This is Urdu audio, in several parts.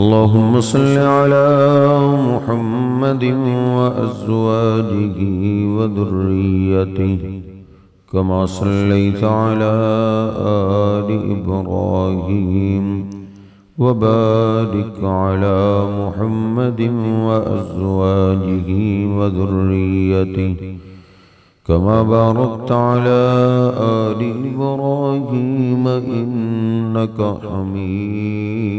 اللهم صل على محمد وأزواجه وذريته كما صليت على آل إبراهيم وبارك على محمد وأزواجه وذريته كما باركت على آل إبراهيم إنك حميد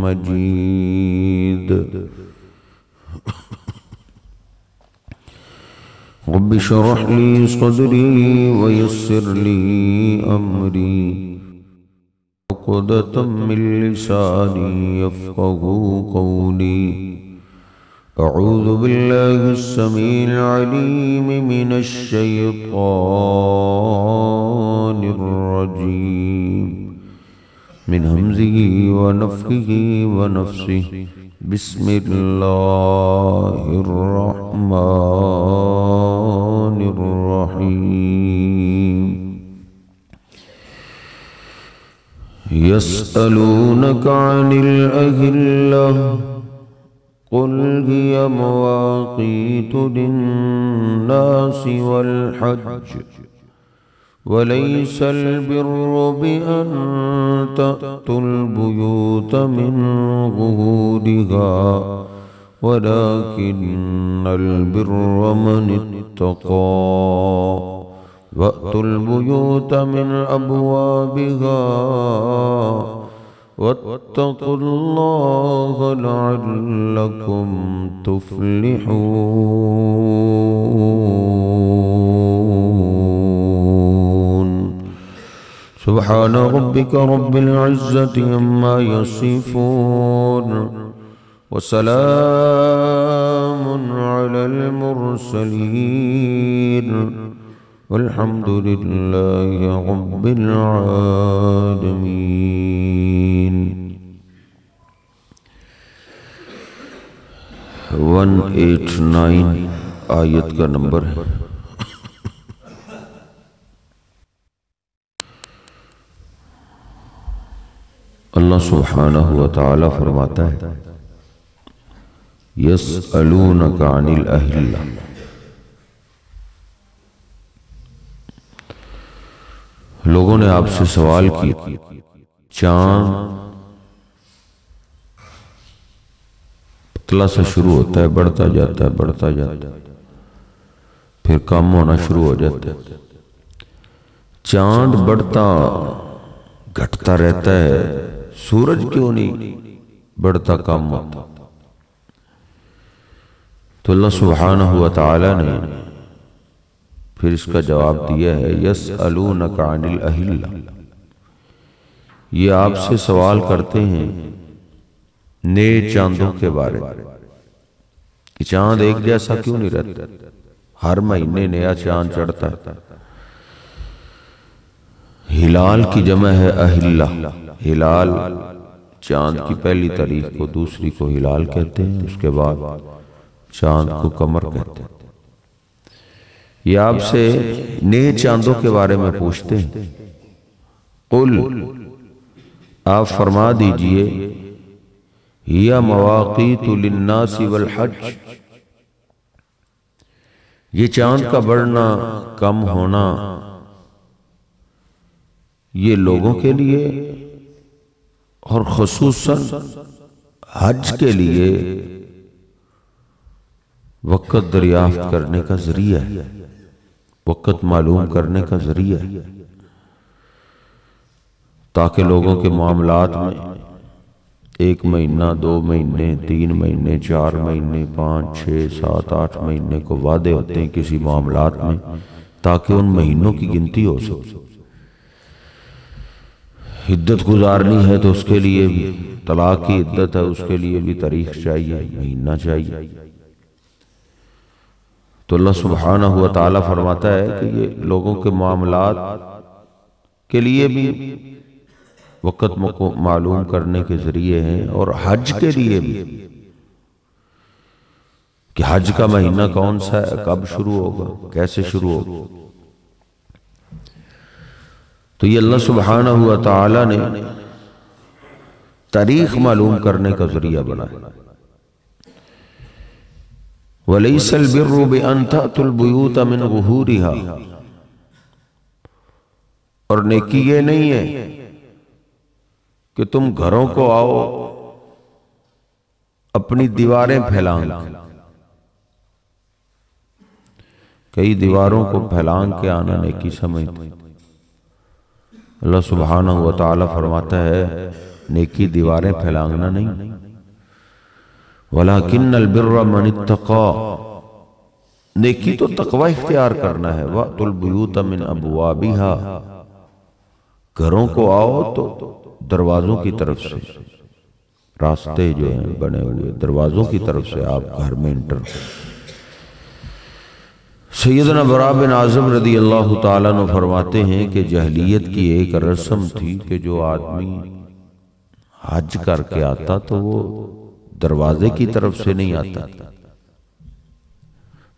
مجيد. رب اشرح لي صدري ويسر لي أمري عقدة من لساني يفقهوا قولي. أعوذ بالله السميع العليم من الشيطان الرجيم من همزه ونفخه ونفسه. بسم الله الرحمن الرحيم. يسألونك عن الأهلة قل هي مواقيت للناس والحج وليس البر بأن تأتوا البيوت من ظهورها ولكن البر من اتقى وأتوا البيوت من أبوابها واتقوا الله لعلكم تفلحون. سبحان ربك رب العزة عما يصفون وسلام على المرسلين والحمد لله رب العالمين. 189 آیت کا نمبر ہے. اللہ سبحانہ وتعالی فرماتا ہے یسألونک عن الأہلہ. لوگوں نے آپ سے سوال کیا چاند پتلا سے شروع ہوتا ہے، بڑھتا جاتا ہے، بڑھتا جاتا ہے، پھر کم ہونا شروع ہو جاتا ہے. چاند بڑھتا گھٹتا رہتا ہے، سورج کیوں نہیں بڑھتا کم ہوتا؟ تو اللہ سبحانہ وتعالی نے پھر اس کا جواب دیا ہے یسألونک عن الأہلہ. یہ آپ سے سوال کرتے ہیں نئے چاندوں کے بارے میں کہ چاند ایک جیسا کیوں نہیں رہتا، ہر مہینے نیا چاند چڑھتا ہے. ہلال کی جمع ہے اہلہ. ہلال چاند کی پہلی تاریخ کو، دوسری کو ہلال کہتے ہیں، اس کے بعد چاند کو قمر کہتے ہیں. یہ آپ سے نئے چاندوں کے بارے میں پوچھتے ہیں. قل آپ فرما دیجئے ہی مواقیت للناس والحج. یہ چاند کا بڑھنا کم ہونا یہ لوگوں کے لیے اور خصوصاً حج کے لیے وقت دریافت کرنے کا ذریعہ ہے، وقت معلوم کرنے کا ذریعہ ہے، تاکہ لوگوں کے معاملات میں 1 مہینہ، 2 مہینے، 3 مہینے، 4 مہینے، 5، 6، 7، 8 مہینے کو وعدے ہوتے ہیں کسی معاملات میں، تاکہ ان مہینوں کی گنتی ہو سکے. عدت گزارنی ہے تو اس کے لیے بھی، طلاق کی عدت ہے اس کے لیے بھی تاریخ چاہیے، مہینہ چاہیے. تو اللہ سبحانہ وتعالی فرماتا ہے کہ یہ لوگوں کے معاملات کے لیے بھی وقت معلوم کرنے کے ذریعے ہیں، اور حج کے لیے بھی کہ حج کا مہینہ کون سا ہے، کب شروع ہوگا، کیسے شروع ہوگا. تو یہ اللہ سبحانہ وتعالی نے تاریخ معلوم کرنے کا ذریعہ بنائے۔ وَلَيْسَ الْبِرُّ بِأَن تَأْتُوا الْبُيُوتَ مِنْ ظُهُورِهَا، اور نیکی یہ نہیں ہے کہ تم گھروں کو آؤ اپنی دیواریں پھیلانگ، کئی دیواروں کو پھیلانگ کے آنا نیکی سمجھتے۔ اللہ سبحانہ وتعالی فرماتا ہے نیکی دیواریں پھیلانگنا نہیں، وَلَكِنَّ الْبِرَّ مَنِ اتَّقَى، نیکی تو تقوی اختیار کرنا ہے۔ وَأْتُوا الْبُيُوتَ مِنْ أَبْوَابِهَا، گھروں کو آؤ تو دروازوں کی طرف سے، راستے جو ہیں بنے ہوئے دروازوں کی طرف سے آپ گھر میں انٹر کریں۔ سیدنا برا بن عازب رضی اللہ تعالیٰ عنہ فرماتے ہیں کہ جاہلیت کی ایک رسم تھی کہ جو آدمی حج کر کے آتا تو وہ دروازے کی طرف سے نہیں آتا،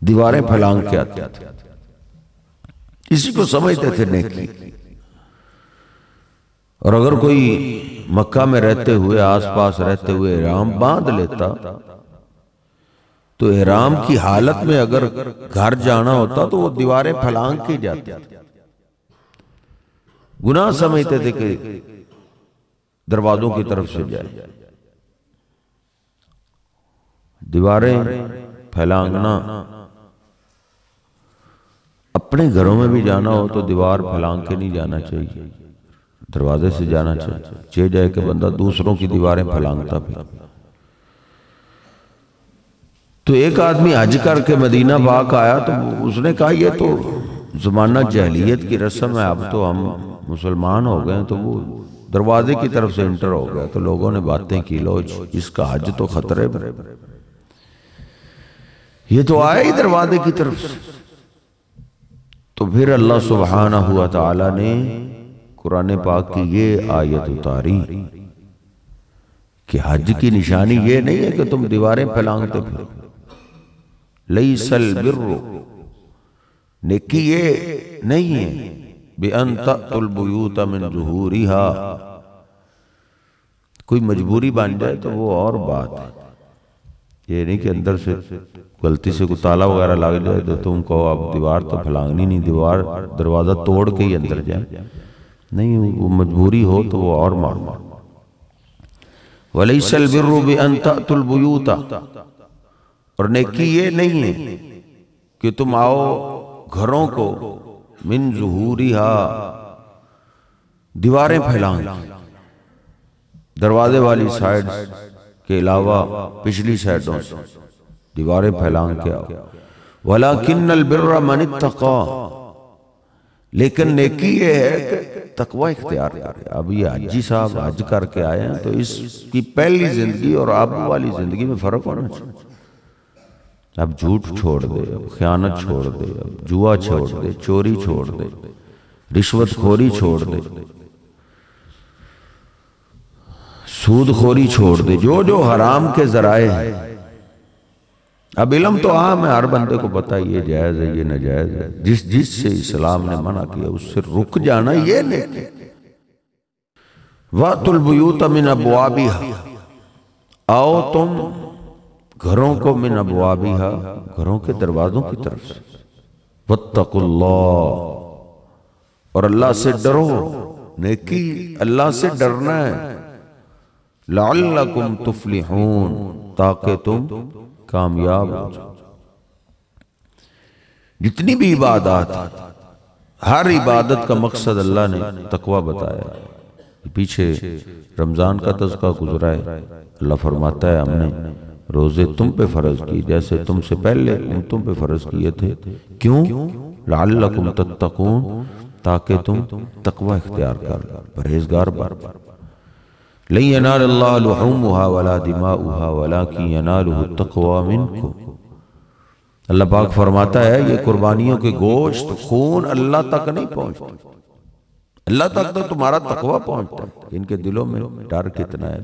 دیواریں پھیلانگ کے آتے تھے، اسی کو سمجھتے تھے نیکی۔ اور اگر کوئی مکہ میں رہتے ہوئے آس پاس رہتے ہوئے احرام باندھ لیتا تو احرام کی حالت میں اگر گھر جانا ہوتا تو وہ دیواریں پھیلانگ کے جاتے، گناہ سمجھتے تھے کہ دروازوں کی طرف سے جائے۔ دیواریں پھیلانگنا، اپنے گھروں میں بھی جانا ہو تو دیوار پھیلانگ کے نہیں جانا چاہیے، دروازے سے جانا چاہیے جائے کہ بندہ دوسروں کی دیواریں پھیلانگتا بھی۔ تو ایک آدمی حج کر کے مدینہ پاک آیا تو اس نے کہا یہ تو زمانہ جاہلیت کی رسم ہے، اب تو ہم مسلمان ہو گئے، تو وہ دروازے کی طرف سے انٹر ہو گیا۔ تو لوگوں نے باتیں کی، لو اس کا حج تو خطرے میں، یہ تو آئے ہی دروازے کی طرف سے۔ تو پھر اللہ سبحانہ ہوا تعالی نے قرآن پاک کی یہ آیت اتاری کہ حج کی نشانی یہ نہیں ہے کہ تم دیواریں پھیلانگتے پھرو، لیس البر، نیکی یہ نہیں ہے بِأَن تَأْتُوا الْبُيُوتَ مِنْ ظُهُورِهَا، کوئی مجبوری بن جائے تو وہ اور بات ہے، یہ نہیں کہ اندر سے غلطی سے کوئی تالا وغیرہ لگ جائے تو تم کہو اب دیوار تو پھیلانگنی نہیں، دیوار دروازہ توڑ کے ہی اندر جائے، نہیں، وہ مجبوری ہو تو وہ اور معلوم۔ وَلَيْسَ الْبِرُّ بِأَن تَأْتُوا الْبُيُوتَ، اور نیکی یہ نہیں ہے کہ تم آؤ گھروں کو من ظہورها، دیواریں پھیلانگ، دروازے والی سائیڈ کے علاوہ پچھلی سائیڈوں سے دیواریں پھیلانگ کے آؤ۔ وَلَكِنَّ الْبِرَّ مَنِ اتَّقَى، لیکن نیکی یہ ہے کہ تقوی اختیار کرے۔ اب یہ حجی صاحب حج کر کے آئے ہیں تو اس کی پہلی زندگی اور اب والی زندگی میں فرق ہونا چاہیے۔ اب جھوٹ چھوڑ دے، اب خیانت چھوڑ دے، اب جوا چھوڑ دے، چوری چھوڑ دے، رشوت خوری چھوڑ دے، سود خوری چھوڑ دے، جو جو حرام کے ذرائع ہیں۔ اب علم تو عام ہے، ہر بندے کو پتا یہ جائز ہے یہ ناجائز ہے، جس سے اسلام نے منع کیا اس سے رک جانا یہ نیکی۔ وَأْتُوا الْبُيُوتَ مِنْ أَبْوَابِهَا، آؤ تم گھروں کو من ابوابها، گھروں کے دروازوں کی طرف سے۔ وَاتَّقُوا اللَّهَ، اور اللہ سے ڈرو، نیکی اللہ سے ڈرنا ہے۔ لَعَلَّكُمْ تُفْلِحُونَ، تاکہ تم کامیاب ہو جاؤ۔ جتنی بھی عبادات، ہر عبادت کا مقصد اللہ نے تقوی بتایا۔ پیچھے رمضان کا تذکرہ گزرا ہے، اللہ فرماتا ہے ہم نے روزے تم پہ فرض کی جیسے تم سے پہلے تم پہ فرض کیے تھے، کیوں؟ لعلکم تتقون، تاکہ تم تقوی اختیار کر، پرہیزگار بن۔ لن ینال اللہ لحومها ولا دماؤها ولکن ینالہ التقوی منکم، اللہ پاک فرماتا ہے یہ قربانیوں کے گوشت خون اللہ تک نہیں پہنچتے، اللہ تک تو تمہارا تقوی پہنچتا ہے۔ ان کے دلوں میں ڈر کتنا ہے،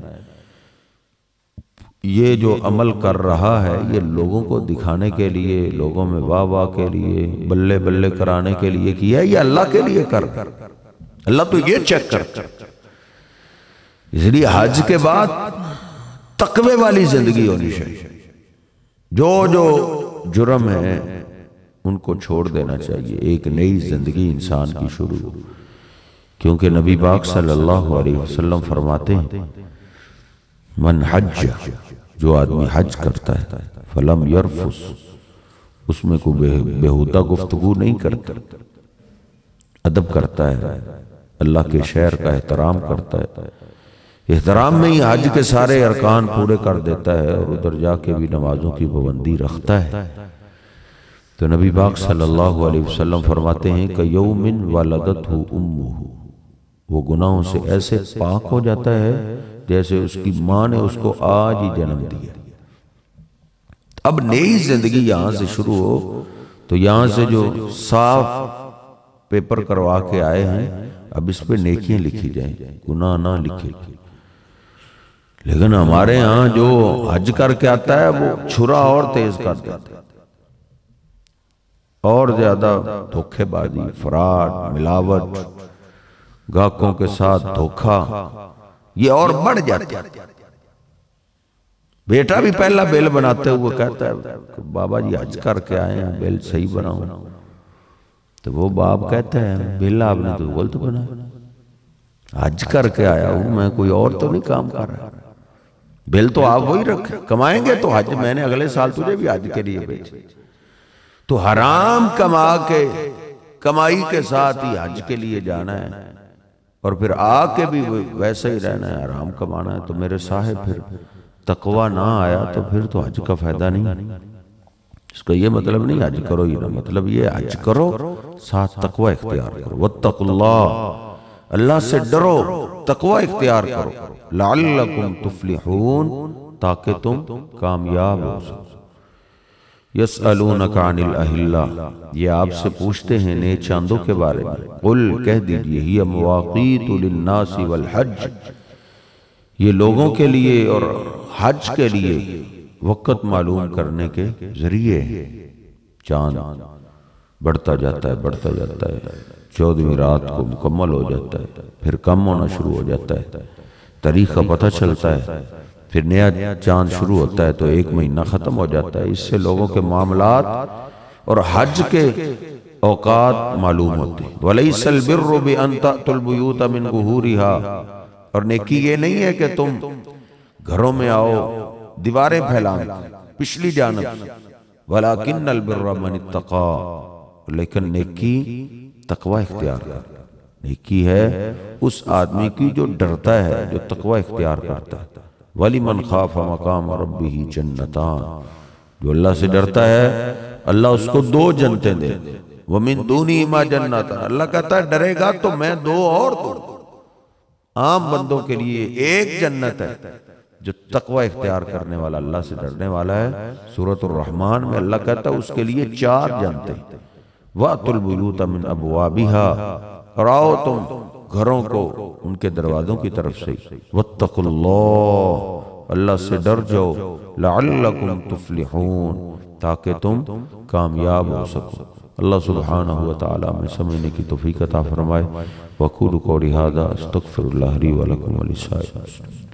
یہ جو عمل کر رہا ہے یہ لوگوں کو دکھانے کے لیے، لوگوں میں واہ واہ کے لیے، بلے بلے کرانے کے لیے کیا، یہ اللہ کے لیے کر، اللہ تو یہ چیک کر اس لیے حج کے بعد تقوی والی زندگی ہونی چاہیے. جو جو جرم ہے ان کو چھوڑ دینا چاہیے. ایک نئی زندگی انسان کی شروع ہو. کیونکہ نبی پاک صلی اللہ علیہ وسلم فرماتے ہیں من حج، جو آدمی حج کرتا ہے، فلم یرفس، اس میں کوئی بےہودہ گفتگو نہیں کرتا، ادب کرتا ہے، اللہ کے شہر کا احترام کرتا ہے، احترام میں ہی حج کے سارے ارکان پورے کر دیتا ہے، اور ادھر جا کے بھی نمازوں کی پابندی رکھتا ہے، تو نبی پاک صلی اللہ علیہ وسلم فرماتے ہیں کہ یوم ولدتہ امہ، وہ گناہوں سے ایسے پاک ہو جاتا ہے جیسے اس کی ماں نے اس کو آج ہی جنم دیا. اب نئی زندگی یہاں سے شروع ہو تو یہاں سے جو صاف پیپر کروا کے آئے ہیں اب اس پہ نیکیاں لکھی جائیں، گناہ نہ لکھے. لیکن ہمارے ہاں جو حج کر کے آتا ہے وہ چھرا اور تیز کر دیتا ہے، اور زیادہ دھوکے بازی، فراڈ، ملاوٹ، گاہکوں کے ساتھ دھوکا، یہ اور بڑھ جاتا ہے. بیٹا بھی پہلا بل بناتے ہوئے کہتا ہے کہ بابا جی حج کر کے آئے ہیں، بل صحیح بناؤں. تو وہ باپ کہتے ہیں بل آپ نے تو غلط بنا، حج کر کے آیا ہوں میں، کوئی اور تو نہیں کام کر رہا. بل تو آپ وہی رکھیں، کمائیں گے تو حج میں نے اگلے سال تجھے بھی حج کے لیے بھیجے. تو حرام کما کے کمائی کے ساتھ ہی حج کے لیے جانا ہے اور پھر آ کے بھی ویسے ہی رہنا ہے، حرام کمانا ہے. تو میرے صاحب پھر تقوی نہ آیا تو پھر تو حج کا فائدہ نہیں. اس کا یہ مطلب نہیں حج کرو ہی نہ، مطلب یہ حج کرو ساتھ تقوی اختیار کرو. واتقوا اللہ، اللہ سے ڈرو، تقوی اختیار کرو. لعلکم تفلحون، تاکہ تم کامیاب ہو سکو. یسألونک عن الاہلہ، یہ آپ سے پوچھتے ہیں نئے چاندوں کے بارے میں. قل، کہہ دیجئے، ہی مواقیت للناس والحج، یہ لوگوں کے لیے اور حج کے لیے وقت معلوم کرنے کے ذریعے ہیں. چاند بڑھتا جاتا ہے بڑھتا جاتا ہے، 14ویں رات کو مکمل ہو جاتا ہے، پھر کم ہونا شروع ہو جاتا ہے، تاریخ کا پتہ چلتا ہے، پھر نیا چاند شروع ہوتا ہے تو 1 مہینہ ختم ہو جاتا ہے. اس سے لوگوں کے معاملات اور حج کے اوقات معلوم ہوتے ہیں. وَلَيْسَ الْبِرُّ بِأَن تَأْتُوا الْبُيُوتَ مِنْ ظُهُورِهَا، اور نیکی یہ نہیں ہے کہ تم گھروں میں آؤ دیواریں پھیلائیں پچھلی جانب. وَلَكِنَّ الْبِرَّ مَنِ اتَّقَىٰ، لیکن نیکی تقوی اختیار کر. نیکی ہے اس آدمی کی جو ڈرتا ہے، جو تقوی اختیار کرتا ہے. وَلِمَنْ خَافَ مَقَامَ رَبِّهِ جَنَّتَانِ، جو اللہ سے ڈرتا ہے اللہ اس کو 2 جنتیں دے. وَمِن دُونِهِمَا جَنَّتَانِ، اللہ کہتا ہے ڈرے گا تو میں 2 اور دوں. عام بندوں کے لیے 1 جنت ہے. جو تقوی اختیار کرنے والا، اللہ سے ڈرنے والا ہے، سورۃ الرحمن میں اللہ کہتا ہے اس کے لیے 4 جنتیں. وَأْتُوا الْبُيُوتَ مِنْ أَبْوَابِهَا، اور آؤ تم گھروں کو ان کے دروازوں کی طرف سے. وَاتَّقُوا اللَّهَ، اللہ سے ڈر جاؤ. لَعَلَّكُمْ تُفْلِحُونَ، تاکہ تم کامیاب ہو سکو. اللہ سبحانہ وتعالی میں سمجھنے کی توفیق عطا فرمائے. وَقُولُوا قَوْلِي هَذَا أَسْتَغْفِرُ اللَّهَ لِي وَلَكُمْ وَلِسَائِرِ الْمُسْلِمِينَ.